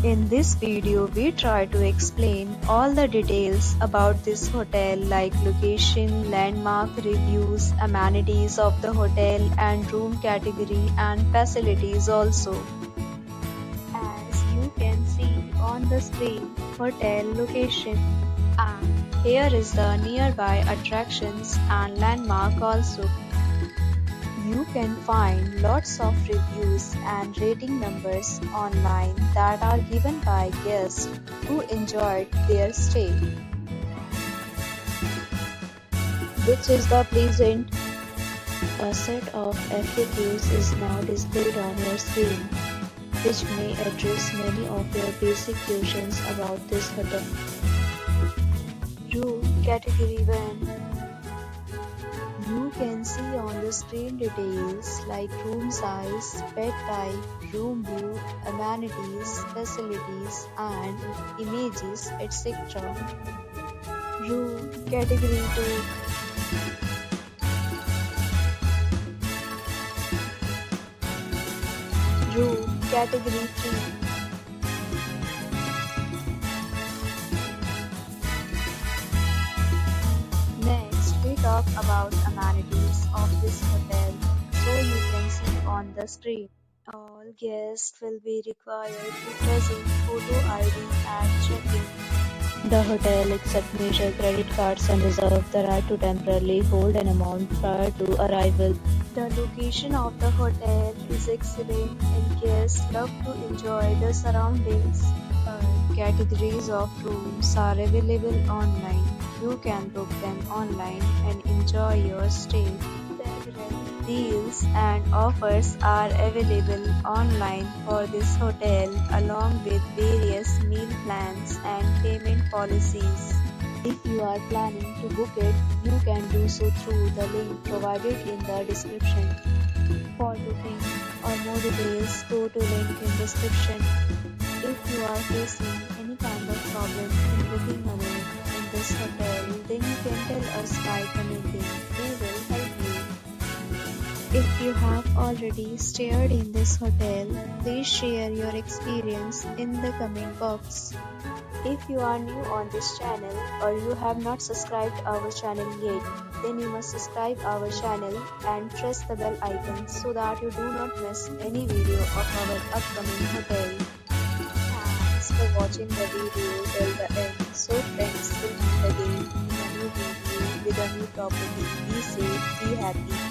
In this video, we try to explain all the details about this hotel like location, landmark, reviews, amenities of the hotel and room category and facilities also. As you can see on the screen, hotel location. And here is the nearby attractions and landmark also. You can find lots of reviews and rating numbers online that are given by guests who enjoyed their stay, which is the pleasant. A set of FAQs is now displayed on your screen, which may address many of your basic questions about this hotel. Room Category 1. You can see on the screen details like room size, bed type, room view, amenities, facilities, and images, etc. Room Category 2. Room Category 3. Next, we talk about amenities of this hotel. So you can see on the screen. All guests will be required to present photo ID at check-in. The hotel accepts major credit cards and reserves the right to temporarily hold an amount prior to arrival. The location of the hotel is excellent and guests love to enjoy the surroundings. Categories of rooms are available online. You can book them online and enjoy your stay. Several deals and offers are available online for this hotel along with various meal plans and payment policies. If you are planning to book it, you can do so through the link provided in the description. For booking or more details, go to link in description. If you are facing any kind of problem in booking a room in this hotel, then you can tell us by commenting. We will help you. If you have already stayed in this hotel, please share your experience in the comment box. If you are new on this channel or you have not subscribed our channel yet, then you must subscribe our channel and press the bell icon so that you do not miss any video of our upcoming hotel. Thanks for watching the video till the end. So friends, will meet again in a new video with a new property. Be safe, be happy.